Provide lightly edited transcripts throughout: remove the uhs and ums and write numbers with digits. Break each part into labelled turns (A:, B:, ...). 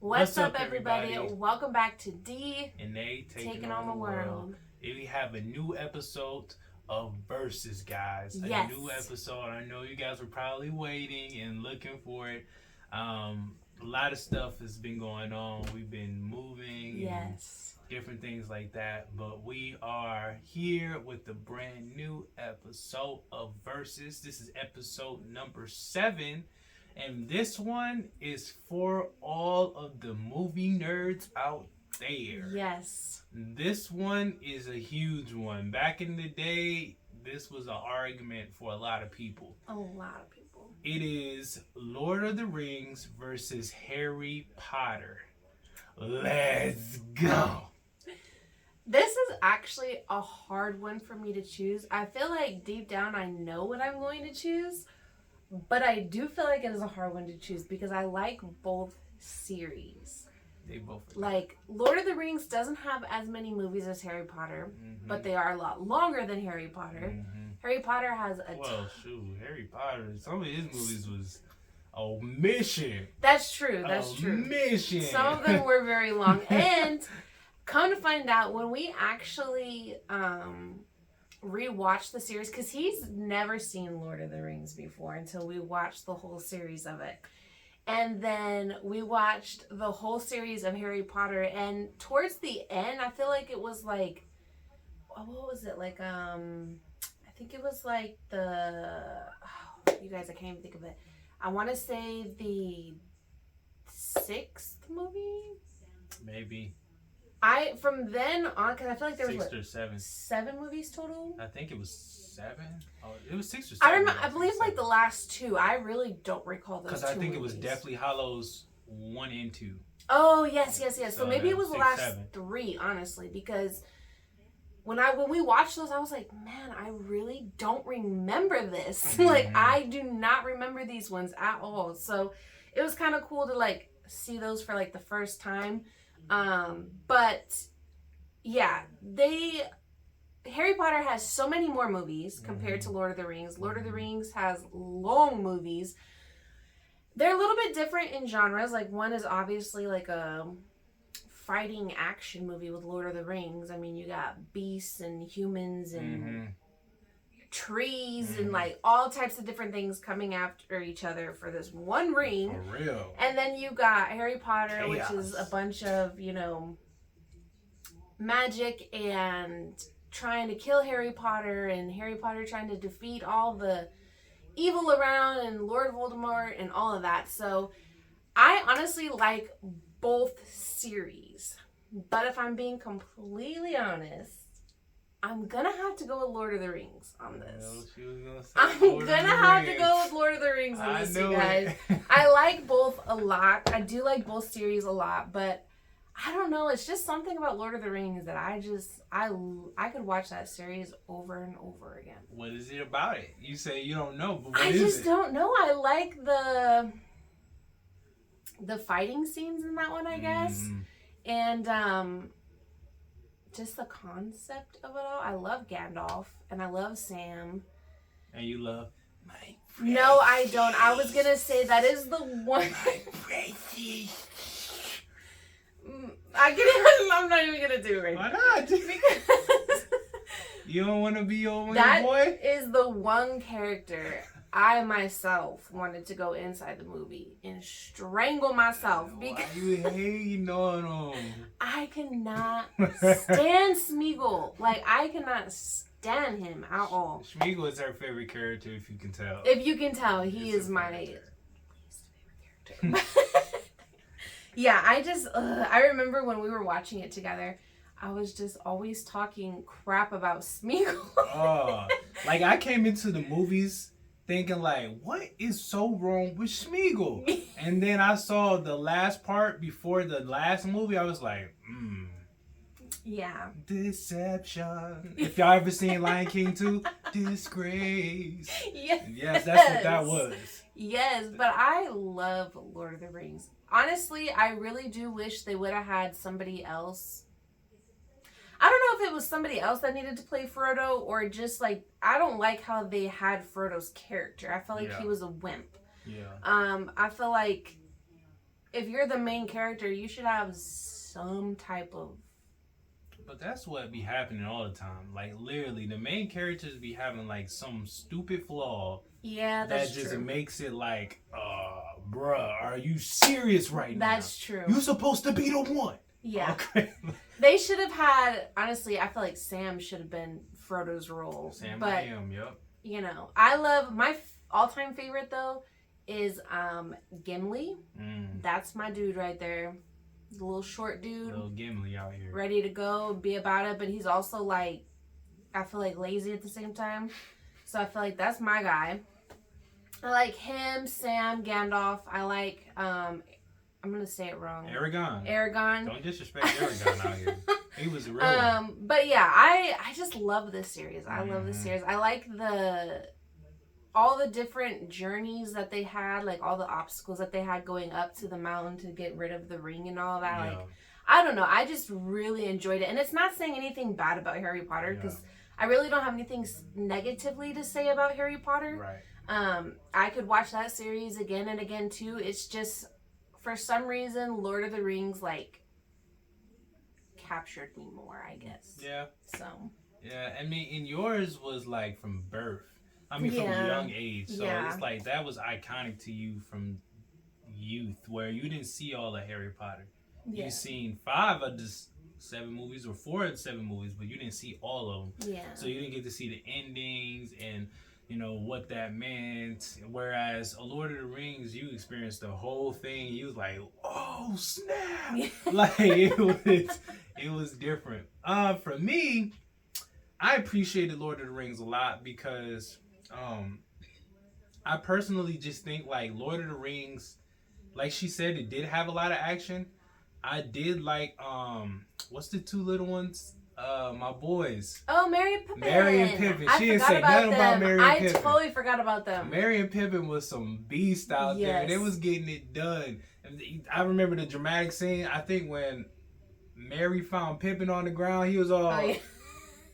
A: What's up, everybody? Welcome back to D
B: And they
A: Taking on the World.
B: We have a new episode of Versus, guys.
A: Yes.
B: A new episode. I know you guys were probably waiting and looking for it. A lot of stuff has been going on. We've been moving.
A: Yes.
B: And different things like that. But we are here with the brand new episode of Versus. This is episode number 7. And this one is for all of the movie nerds out there.
A: Yes.
B: This one is a huge one. Back in the day, this was an argument for a lot of people.
A: A lot of people.
B: It is Lord of the Rings versus Harry Potter. Let's go.
A: This is actually a hard one for me to choose. I feel like deep down I know what I'm going to choose. But I do feel like it is a hard one to choose because I like both series.
B: They both
A: like Lord of the Rings doesn't have as many movies as Harry Potter, but they are a lot longer than Harry Potter. Harry Potter has a
B: Harry Potter. Some of his movies was a mission.
A: That's true. That's true.
B: Mission.
A: Some of them were very long, and come to find out, when we actually rewatch the series, because he's never seen Lord of the Rings before until we watched the whole series of it. And then we watched the whole series of Harry Potter, and towards the end, I feel like it was like, what was it? Like, I think it was like you guys, I can't even think of it. I want to say the 6th movie?
B: Maybe.
A: From then on, because I feel like there was
B: 6 or 7.
A: 7 movies total.
B: I think it was 7. Oh, it was 6 or 7.
A: I remember. I believe like the last 2. I really don't recall those. Because
B: I think it was Deathly Hallows 1 and 2.
A: Oh yes. So maybe it was
B: 6,
A: the last
B: 7.
A: 3, honestly, because when we watched those, I was like, man, I really don't remember this. Like, I do not remember these ones at all. So it was kind of cool to like see those for like the first time. But yeah, Harry Potter has so many more movies compared to Lord of the Rings. Lord of the Rings has long movies. They're a little bit different in genres. Like, one is obviously like a fighting action movie with Lord of the Rings. I mean, you got beasts and humans and trees and like all types of different things coming after each other for this one ring.
B: For real.
A: And then you got Harry Potter, which is a bunch of, magic and trying to kill Harry Potter, and Harry Potter trying to defeat all the evil around, and Lord Voldemort and all of that. So I honestly like both series. But if I'm being completely honest, I'm gonna have to go with Lord of the Rings on this. I'm gonna have to go with Lord of the Rings on this, you guys. I like both a lot. I do like both series a lot, but I don't know. It's just something about Lord of the Rings that I could watch that series over and over again.
B: What is it about it? You say you don't know, but
A: I just don't know. I like the fighting scenes in that one, I guess, and just the concept of it all. I love Gandalf and I love Sam.
B: And you love my precious.
A: No, I don't. I was gonna say that is the one.
B: My precious.
A: I'm not even gonna do it right now.
B: Why not?
A: Because
B: you don't want to be your boy?
A: That is the one character I myself wanted to go inside the movie and strangle myself.
B: Why you hating on him?
A: I cannot stand Smeagol. Like, I cannot stand him at all.
B: Smeagol is her favorite character, if you can tell.
A: If you can tell, he is my least favorite character. Yeah, I remember when we were watching it together, I was just always talking crap about Smeagol.
B: Like, I came into the movies thinking, like, what is so wrong with Smeagol? And then I saw the last part before the last movie. I was like,
A: Yeah.
B: Deception. If y'all ever seen Lion King 2, disgrace.
A: Yes,
B: that's what that was.
A: Yes, but I love Lord of the Rings. Honestly, I really do wish they would have had somebody else. I don't know if it was somebody else that needed to play Frodo, or just like, I don't like how they had Frodo's character. I felt like he was a wimp.
B: Yeah.
A: I feel like if you're the main character, you should have some type of.
B: But that's what be happening all the time. Like literally, the main characters be having like some stupid flaw.
A: Yeah, that's
B: that just
A: true.
B: makes it like, bruh, are you serious right now?
A: That's true.
B: You supposed to be the one.
A: Yeah.
B: Okay.
A: They should have had. Honestly, I feel like Sam should have been Frodo's role.
B: Sam
A: but
B: yep.
A: you know, I love my all-time favorite though is Gimli. That's my dude right there. The little short dude.
B: Little Gimli out here.
A: Ready to go, be about it, but he's also like, I feel like lazy at the same time. So I feel like that's my guy. I like him, Sam, Gandalf. I like, I'm going to say it wrong. Aragorn.
B: Don't disrespect Aragorn out here. He was a real one.
A: But yeah, I just love this series. I love this series. I like all the different journeys that they had, like all the obstacles that they had going up to the mountain to get rid of the ring and all that. Like, I don't know. I just really enjoyed it. And it's not saying anything bad about Harry Potter because I really don't have anything negatively to say about Harry Potter.
B: Right.
A: I could watch that series again and again too. It's just, for some reason, Lord of the Rings, like, captured me more, I guess.
B: Yeah.
A: So.
B: Yeah, I mean, and yours was like from birth. I mean, from a young age. So it's like that was iconic to you from youth, where you didn't see all of Harry Potter. Yeah. You seen 5 of the 7 movies or 4 of the 7 movies, but you didn't see all of them. Yeah. So you didn't get to see the endings and, you know, what that meant. Whereas a Lord of the Rings, you experienced the whole thing. You was like, oh, snap. Like, it was different. For me, I appreciated Lord of the Rings a lot because I personally just think like Lord of the Rings, like she said, it did have a lot of action. I did like what's the 2 little ones? My boys.
A: Oh, Merry and Pippin.
B: Merry and Pippin. She didn't say nothing about Merry and Pippin.
A: I totally forgot about them.
B: Merry and Pippin was some beast out there. They was getting it done. I remember the dramatic scene. I think when Merry found Pippin on the ground, he was all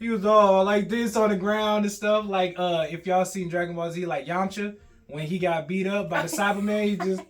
B: he was all like this on the ground and stuff. Like if y'all seen Dragon Ball Z, like Yamcha, when he got beat up by the Cyberman, he just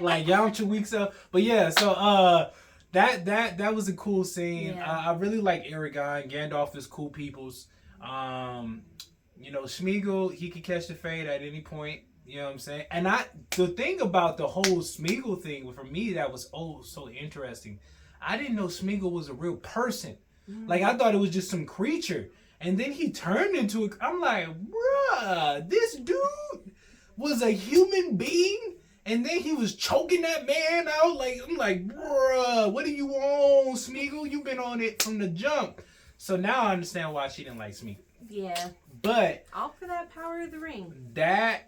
B: like Yamcha weeks up. But yeah, so that was a cool scene. Yeah. I really like Aragorn. Gandalf is cool peoples. You know, Smeagol, he could catch the fade at any point. You know what I'm saying? And the thing about the whole Smeagol thing, for me, that was so interesting. I didn't know Smeagol was a real person. Like, I thought it was just some creature. And then he turned into a... I'm like, bruh, this dude was a human being? And then he was choking that man out? Like, I'm like, bruh, what do you want, Smeagol? You've been on it from the jump. So now I understand why she didn't like Smeagol.
A: Yeah.
B: But...
A: all for that power of the ring.
B: That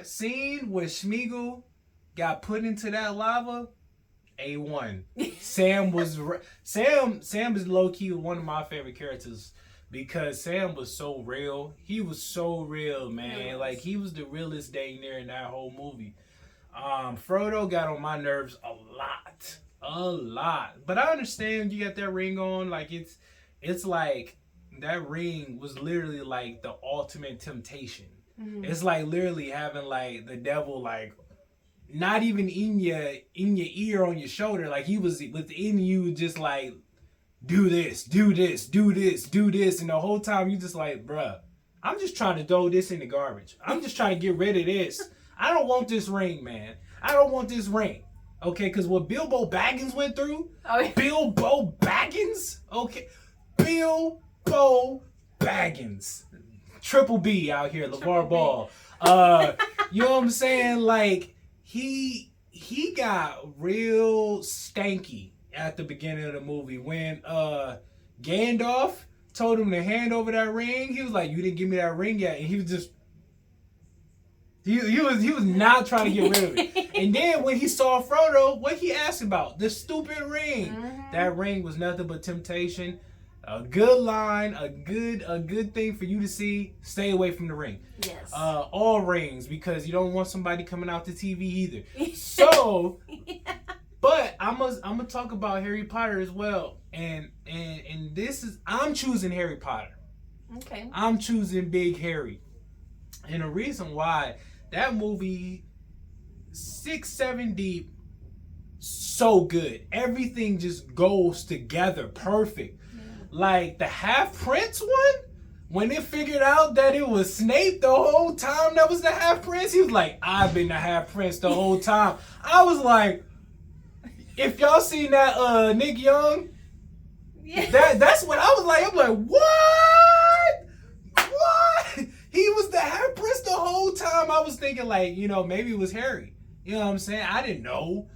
B: scene where Smeagol got put into that lava... A1. Sam is low-key one of my favorite characters because Sam was so real. He was so real, man. Like, he was the realest dang near in that whole movie. Frodo got on my nerves a lot. But I understand you got that ring on. Like, it's like that ring was literally like the ultimate temptation. Mm-hmm. It's like literally having like the devil like not even in your ear on your shoulder, like he was within you, just like do this, and the whole time you just like, bruh, I'm just trying to throw this in the garbage. I'm just trying to get rid of this. I don't want this ring, man. I don't want this ring. Okay, because what Bilbo Baggins went through, Bilbo Baggins, Triple B out here, LeVar Ball. You know what I'm saying? Like, he got real stanky at the beginning of the movie when Gandalf told him to hand over that ring. He was like, "You didn't give me that ring yet," and he was just he was not trying to get rid of it. And then when he saw Frodo, what he asked about? The stupid ring. Mm-hmm. That ring was nothing but temptation. A good line, a good thing for you to see. Stay away from the ring.
A: Yes.
B: All rings, because you don't want somebody coming out the TV either. So, but I'm gonna talk about Harry Potter as well, and this is, I'm choosing Harry Potter.
A: Okay.
B: I'm choosing Big Harry, and the reason why, that movie 6, 7 deep, so good. Everything just goes together perfect. Yeah. Like the Half-Prince one, when they figured out that it was Snape the whole time that was the Half-Prince, he was like, I've been the Half-Prince the whole time. I was like, if y'all seen that Nick Young, that's what I was like. I'm like, what? He was the Half-Prince the whole time. I was thinking like, maybe it was Harry. You know what I'm saying? I didn't know.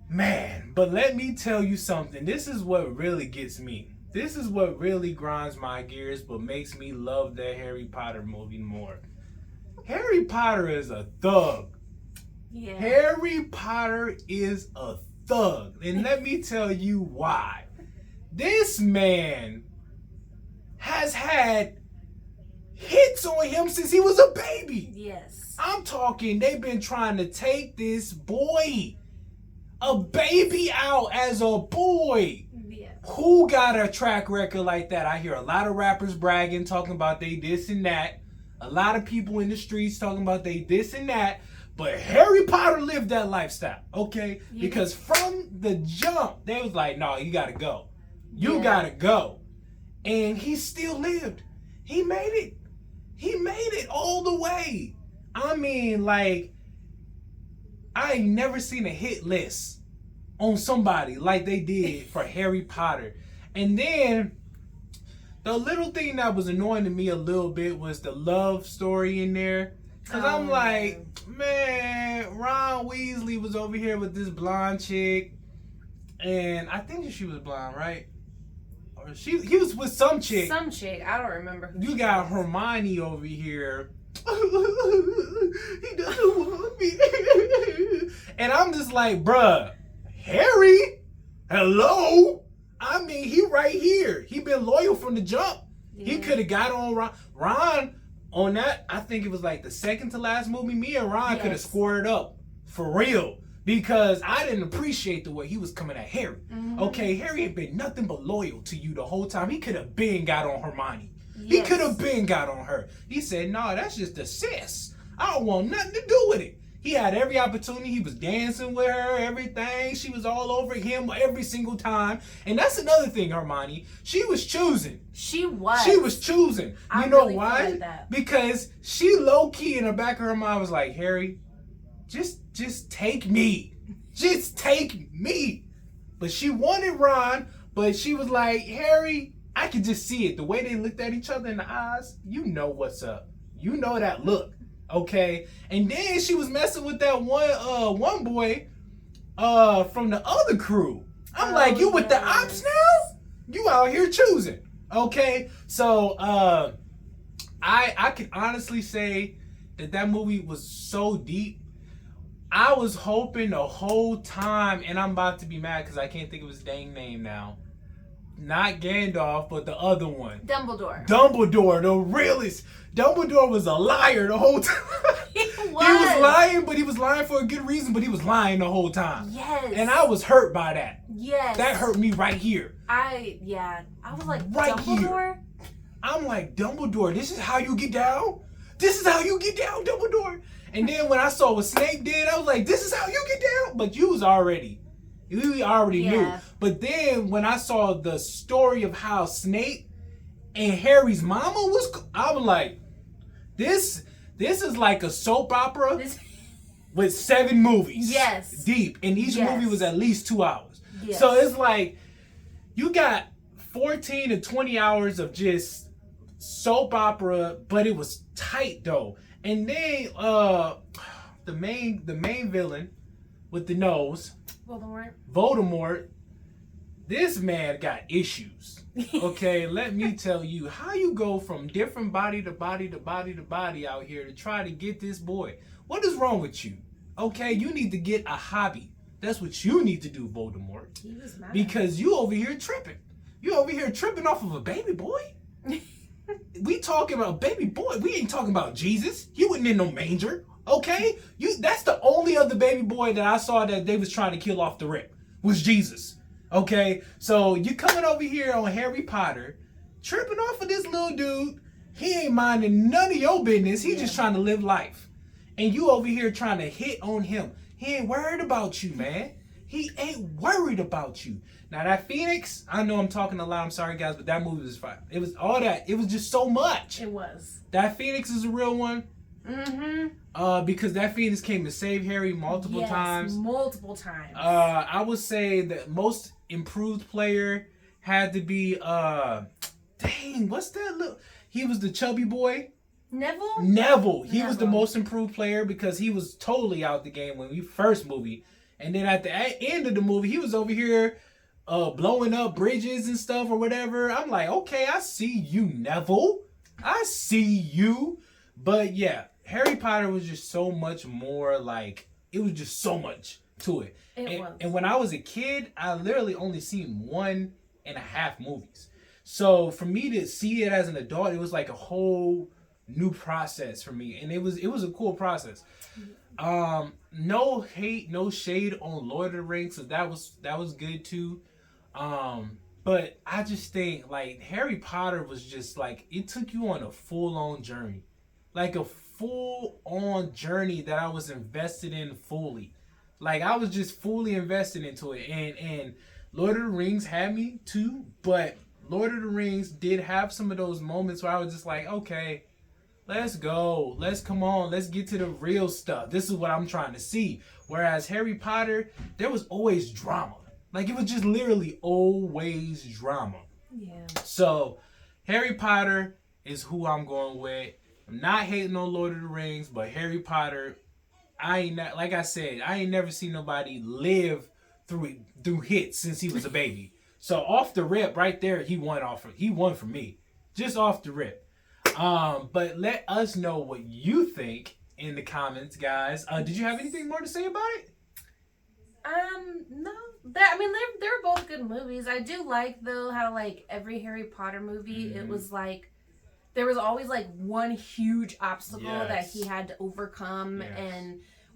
B: Man, but let me tell you something. This is what really gets me. This is what really grinds my gears, but makes me love the Harry Potter movie more. Harry Potter is a thug. Yeah. Harry Potter is a thug. And let me tell you why. This man has had hits on him since he was a baby.
A: Yes.
B: I'm talking, they've been trying to take this boy, a baby, out as a boy. Yeah. Who got a track record like that? I hear a lot of rappers bragging, talking about they this and that. A lot of people in the streets talking about they this and that. But Harry Potter lived that lifestyle, okay? Yeah. Because from the jump, they was like, no, you gotta go. You gotta go. And he still lived. He made it. He made it all the way. I mean, like, I ain't never seen a hit list on somebody like they did for Harry Potter. And then the little thing that was annoying to me a little bit was the love story in there. Because I'm like, man, Ron Weasley was over here with this blonde chick. And I think she was blonde, right? Or he was with some chick.
A: Some chick. I don't remember.
B: You got Hermione over here. He doesn't want me. And I'm just like, bruh, Harry? Hello? I mean, he right here. He been loyal from the jump. Yeah. He could have got on Ron on that. I think it was like the second to last movie. Me and Ron could have squared up for real. Because I didn't appreciate the way he was coming at Harry. Mm-hmm. Okay, Harry had been nothing but loyal to you the whole time. He could have been got on Hermione. Yes. He could have been got on her. He said, no, that's just a sis. I don't want nothing to do with it. He had every opportunity. He was dancing with her, everything. She was all over him every single time. And that's another thing, Hermione. She was choosing.
A: She was.
B: She was choosing. You know why? Because she low-key in the back of her mind was like, Harry, just take me. Just take me. But she wanted Ron, but she was like, Harry, I could just see it. The way they looked at each other in the eyes, you know what's up. You know that look. Okay? And then she was messing with that one boy from the other crew. I'm like, you with the ops now? You out here choosing. Okay? So I can honestly say that movie was so deep. I was hoping the whole time, and I'm about to be mad because I can't think of his dang name now. Not Gandalf, but the other one. Dumbledore, the realest. Dumbledore was a liar the whole time.
A: He was.
B: He was lying, but he was lying for a good reason, but he was lying the whole time.
A: Yes.
B: And I was hurt by that.
A: Yes.
B: That hurt me right here.
A: I was like, right Dumbledore?
B: Here. I'm like, Dumbledore, this is how you get down? This is how you get down, Dumbledore? And then when I saw what Snape did, I was like, this is how you get down? But you already knew. But then when I saw the story of how Snape and Harry's mama was, I was like, this is like a soap opera with 7 movies.
A: Yes.
B: Deep. And each movie was at least 2 hours. Yes. So it's like, you got 14 to 20 hours of just soap opera, but it was tight though. And then the main villain with the nose, Voldemort, this man got issues. Okay, let me tell you, how you go from different body to body to body to body out here to try to get this boy. What is wrong with you? Okay, you need to get a hobby. That's what you need to do, Voldemort.
A: He was mad.
B: Because you over here tripping. You over here tripping off of a baby boy? We talking about baby boy. We ain't talking about Jesus. He wasn't in no manger. Okay? That's the only other baby boy that I saw that they was trying to kill off the rip was Jesus. Okay? So you coming over here on Harry Potter, tripping off of this little dude. He ain't minding none of your business. He just trying to live life. And you over here trying to hit on him. He ain't worried about you, man. He ain't worried about you. Now that Phoenix, I know I'm talking a lot. I'm sorry, guys, but that movie was fire. It was all that. It was just so much.
A: It was.
B: That Phoenix is a real one.
A: Mm-hmm.
B: Because that Phoenix came to save Harry multiple times.
A: Multiple times.
B: I would say the most improved player had to be dang, what's that look? He was the chubby boy.
A: Neville.
B: He was the most improved player because he was totally out the game when we first movie. And then at the end of the movie, he was over here blowing up bridges and stuff or whatever. I'm like, okay, I see you, Neville. I see you. But yeah, Harry Potter was just so much more like, it was just so much to it. And when I was a kid, I literally only seen 1.5 movies. So for me to see it as an adult, it was like a whole new process for me. And it was a cool process. No hate, no shade on Lord of the Rings, so that was good too. But I just think like Harry Potter was just like, it took you on a full-on journey. Like a full-on journey that I was invested in fully. Like I was just fully invested into it. And Lord of the Rings had me too, but Lord of the Rings did have some of those moments where I was just like, okay, let's go. Let's get to the real stuff. This is what I'm trying to see. Whereas Harry Potter, there was always drama. Like it was just literally always drama.
A: Yeah.
B: So Harry Potter is who I'm going with. I'm not hating on Lord of the Rings, but Harry Potter, like I said, I ain't never seen nobody live through hits since he was a baby. So off the rip, right there, he won for me, just off the rip. But let us know what you think in the comments, guys. Did you have anything more to say about it?
A: No. They're both good movies. I do like though how like every Harry Potter movie, it was like there was always like one huge obstacle that he had to overcome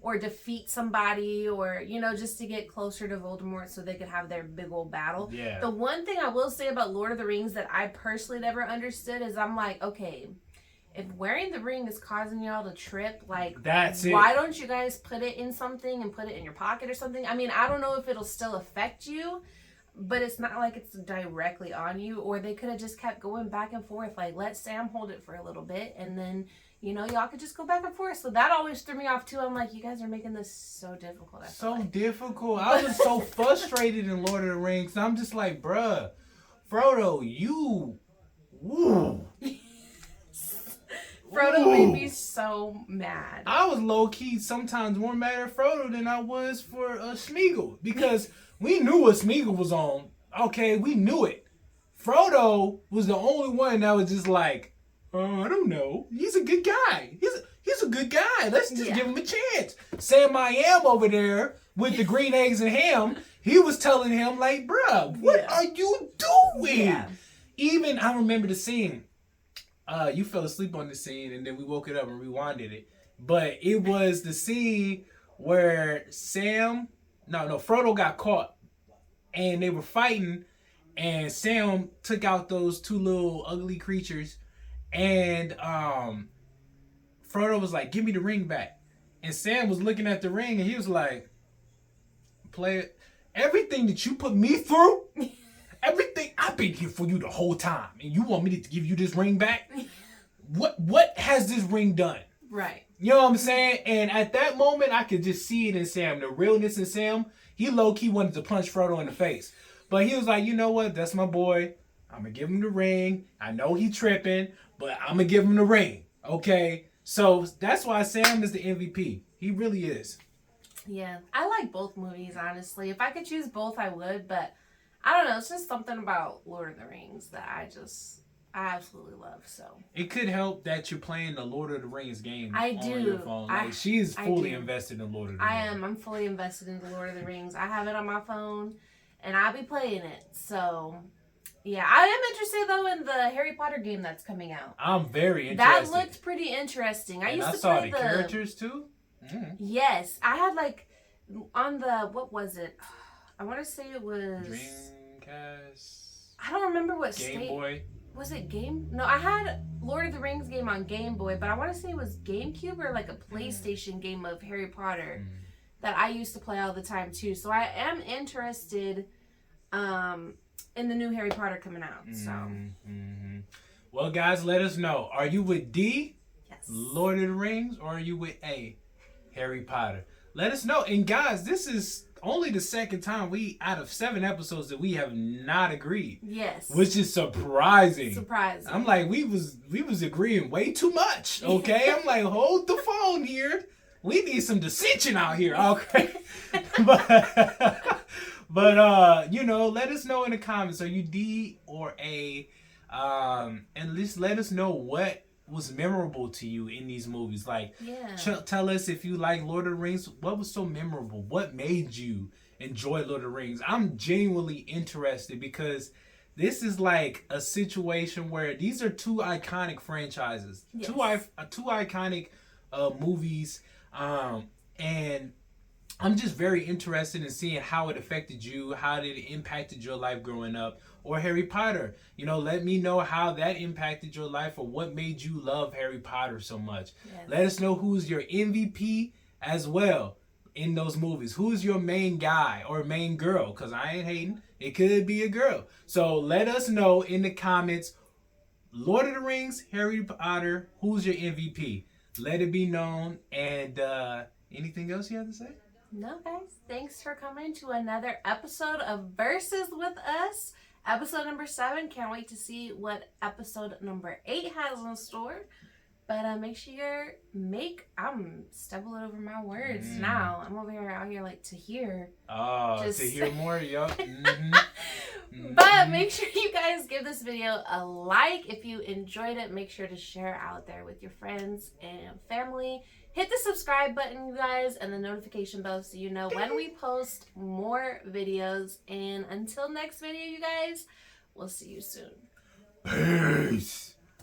A: or defeat somebody, or just to get closer to Voldemort so they could have their big old battle.
B: Yeah.
A: The one thing I will say about Lord of the Rings that I personally never understood is I'm like, okay, if wearing the ring is causing y'all to trip, like,
B: that's it.
A: Why don't you guys put it in something and put it in your pocket or something? I mean, I don't know if it'll still affect you, but it's not like it's directly on you. Or they could have just kept going back and forth. Like, let Sam hold it for a little bit, and then, y'all could just go back and forth. So that always threw me off, too. I'm like, you guys are making this so difficult.
B: Difficult. I was so frustrated in Lord of the Rings. I'm just like, bruh, Frodo, you... Woo.
A: Frodo made me so mad.
B: I was low-key sometimes more mad at Frodo than I was for Smeagol. Because we knew what Smeagol was on. Okay, we knew it. Frodo was the only one that was just like, I don't know. He's a good guy. He's a good guy. Let's just give him a chance. Sam I Am over there with the green eggs and ham, he was telling him like, bruh, what are you doing? Yeah. Even, I remember the scene. You fell asleep on the scene and then we woke it up and rewinded it. But it was the scene where Frodo got caught and they were fighting and Sam took out those two little ugly creatures and Frodo was like, give me the ring back. And Sam was looking at the ring and he was like, play it. Everything that you put me through, everything, I've been here for you the whole time. And you want me to give you this ring back? What has this ring done?
A: Right.
B: You know what I'm saying? And at that moment, I could just see it in Sam. The realness in Sam, he low-key wanted to punch Frodo in the face. But he was like, you know what? That's my boy. I'm going to give him the ring. I know he tripping, but I'm going to give him the ring. Okay? So that's why Sam is the MVP. He really is.
A: Yeah. I like both movies, honestly. If I could choose both, I would. But I don't know. It's just something about Lord of the Rings that I absolutely love. So
B: it could help that you're playing the Lord of the Rings game
A: on
B: your phone. Like she's fully invested in Lord of the Rings.
A: I am. I'm fully invested in the Lord of the Rings. I have it on my phone, and I'll be playing it. So yeah, I am interested though in the Harry Potter game that's coming out.
B: I'm very interested.
A: That looked pretty interesting. I
B: saw the characters too. Mm.
A: Yes, I had like on the what was it? I want to say it was
B: Dreamcast.
A: I don't remember what
B: Game Boy.
A: was it Game? No, I had Lord of the Rings game on Game Boy, but I want to say it was GameCube or like a PlayStation game of Harry Potter that I used to play all the time too. So I am interested in the new Harry Potter coming out. So.
B: Well, guys, let us know. Are you with D,
A: Yes.
B: Lord of the Rings, or are you with A, Harry Potter? Let us know. And guys, this is only the second time out of 7 episodes that we have not agreed.
A: Yes.
B: Which is surprising.
A: Surprising.
B: I'm like, we was agreeing way too much. Okay? I'm like, hold the phone here. We need some dissension out here. Okay. but you know, let us know in the comments. Are you D or A? And at least let us know what was memorable to you in these movies. Like, tell us if you like Lord of the Rings. What was so memorable? What made you enjoy Lord of the Rings? I'm genuinely interested because this is like a situation where these are 2 iconic franchises, yes. two iconic movies, and I'm just very interested in seeing how it affected you, how it impacted your life growing up. Or Harry Potter. You know, let me know how that impacted your life or what made you love Harry Potter so much. Yes. Let us know who's your MVP as well in those movies. Who's your main guy or main girl? Because I ain't hating. It could be a girl. So let us know in the comments, Lord of the Rings, Harry Potter, who's your MVP? Let it be known. And anything else you have to say?
A: No, guys. Thanks for coming to another episode of Versus with us. Episode number 7. Can't wait to see what episode number 8 has in store. But make sure I'm stumbling over my words now. I'm over here out here like to hear.
B: To hear more, yup.
A: But make sure you guys give this video a like if you enjoyed it. Make sure to share out there with your friends and family. Hit the subscribe button, you guys, and the notification bell so you know when we post more videos. And until next video, you guys, we'll see you soon.
B: Peace.